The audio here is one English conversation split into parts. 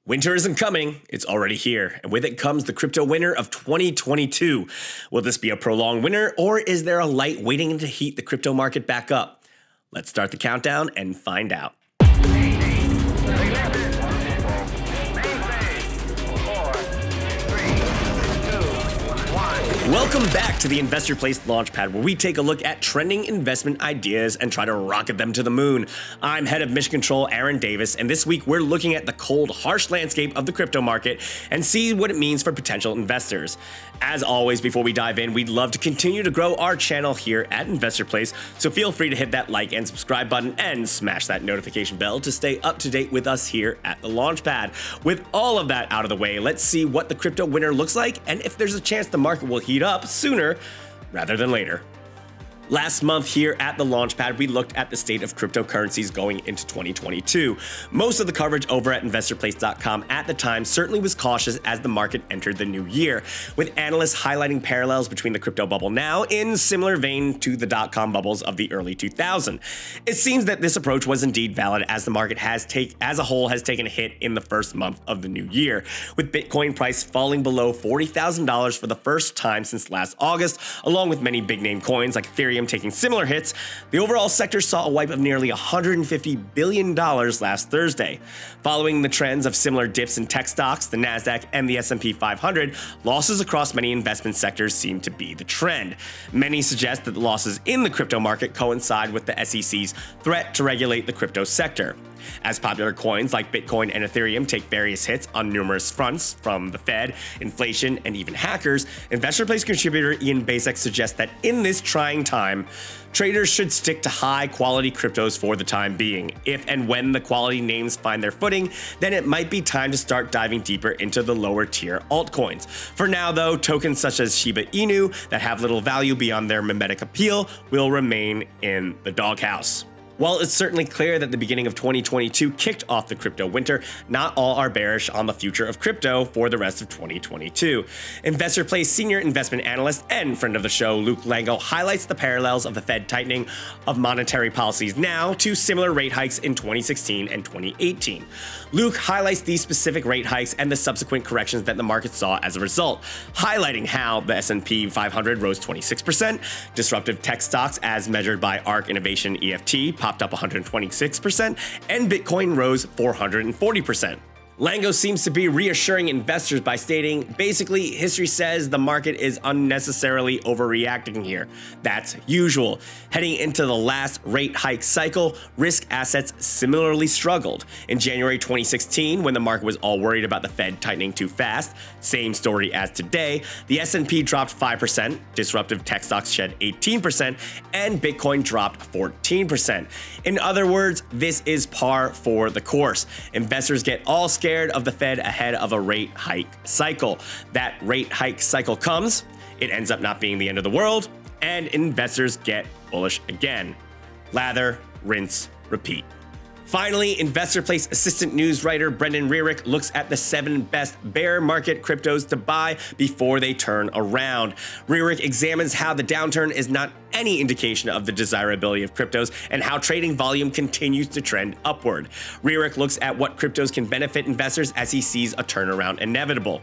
Winter isn't coming, it's already here, and with it comes the crypto winter of 2022. Will this be a prolonged winter, or is there a light waiting to heat the crypto market back up? Let's start the countdown and find out. Welcome back to the Investor Place Launchpad, where we take a look at trending investment ideas and try to rocket them to the moon. I'm head of Mission Control, Aaron Davis, and this week we're looking at the cold, harsh landscape of the crypto market and see what it means for potential investors. As always, before we dive in, we'd love to continue to grow our channel here at Investor Place, so feel free to hit that like and subscribe button and smash that notification bell to stay up to date with us here at the Launchpad. With all of that out of the way, let's see what the crypto winter looks like and if there's a chance the market will heat up sooner rather than later. Last month here at the Launchpad, we looked at the state of cryptocurrencies going into 2022. Most of the coverage over at investorplace.com at the time certainly was cautious as the market entered the new year, with analysts highlighting parallels between the crypto bubble now in similar vein to the dot-com bubbles of the early 2000s. It seems that this approach was indeed valid as the market as a whole has taken a hit in the first month of the new year, with Bitcoin price falling below $40,000 for the first time since last August, along with many big-name coins like Ethereum taking similar hits. The overall sector saw a wipe of nearly $150 billion last Thursday. Following the trends of similar dips in tech stocks, the Nasdaq and the S&P 500, losses across many investment sectors seem to be the trend. Many suggest that the losses in the crypto market coincide with the SEC's threat to regulate the crypto sector. As popular coins like Bitcoin and Ethereum take various hits on numerous fronts, from the Fed, inflation, and even hackers, Investor Place contributor Ian Basek suggests that in this trying time, traders should stick to high-quality cryptos for the time being. If and when the quality names find their footing, then it might be time to start diving deeper into the lower-tier altcoins. For now, though, tokens such as Shiba Inu that have little value beyond their mimetic appeal will remain in the doghouse. While it's certainly clear that the beginning of 2022 kicked off the crypto winter, not all are bearish on the future of crypto for the rest of 2022. Investor Place senior investment analyst and friend of the show, Luke Lango, highlights the parallels of the Fed tightening of monetary policies now to similar rate hikes in 2016 and 2018. Luke highlights these specific rate hikes and the subsequent corrections that the market saw as a result, highlighting how the S&P 500 rose 26%, disruptive tech stocks as measured by ARK Innovation EFT popped up 126%, and Bitcoin rose 440%. Lango seems to be reassuring investors by stating, basically, history says the market is unnecessarily overreacting here. That's usual. Heading into the last rate hike cycle, risk assets similarly struggled. In January 2016, when the market was all worried about the Fed tightening too fast, same story as today, the S&P dropped 5%, disruptive tech stocks shed 18%, and Bitcoin dropped 14%. In other words, this is par for the course. Investors get all scared of the Fed ahead of a rate hike cycle. That rate hike cycle comes, it ends up not being the end of the world, and investors get bullish again. Lather, rinse, repeat. Finally, Investor Place assistant news writer Brendan Rearick looks at the 7 best bear market cryptos to buy before they turn around. Rearick examines how the downturn is not any indication of the desirability of cryptos and how trading volume continues to trend upward. Rearick looks at what cryptos can benefit investors as he sees a turnaround inevitable.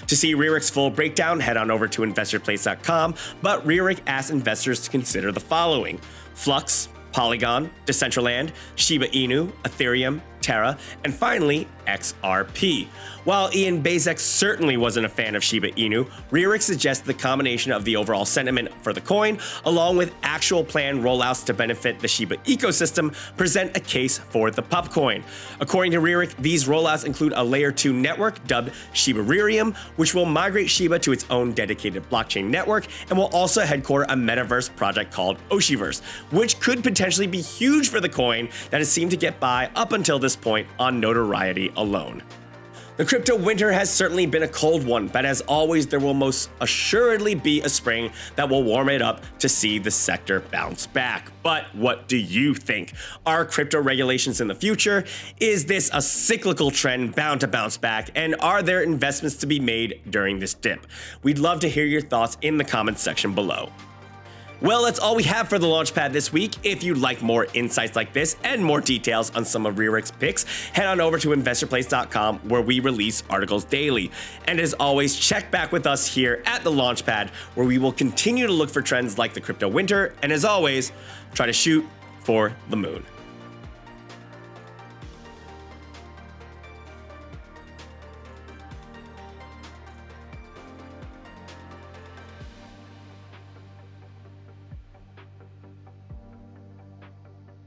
To see Rearick's full breakdown, head on over to investorplace.com, but Rearick asks investors to consider the following: Flux, Polygon, Decentraland, Shiba Inu, Ethereum, Terra, and finally, XRP. While Ian Basek certainly wasn't a fan of Shiba Inu, Rearick suggests the combination of the overall sentiment for the coin, along with actual planned rollouts to benefit the Shiba ecosystem, present a case for the pup coin. According to Rearick, these rollouts include a layer 2 network dubbed Shibarium, which will migrate Shiba to its own dedicated blockchain network and will also headquarter a metaverse project called Oshiverse, which could potentially be huge for the coin that has seemed to get by up until this point on notoriety alone. The crypto winter has certainly been a cold one, but as always, there will most assuredly be a spring that will warm it up to see the sector bounce back. But what do you think? Are crypto regulations in the future? Is this a cyclical trend bound to bounce back? And are there investments to be made during this dip? We'd love to hear your thoughts in the comments section below. Well, that's all we have for the Launchpad this week. If you'd like more insights like this and more details on some of Rerik's picks, head on over to investorplace.com where we release articles daily. And as always, check back with us here at the Launchpad where we will continue to look for trends like the crypto winter. And as always, try to shoot for the moon.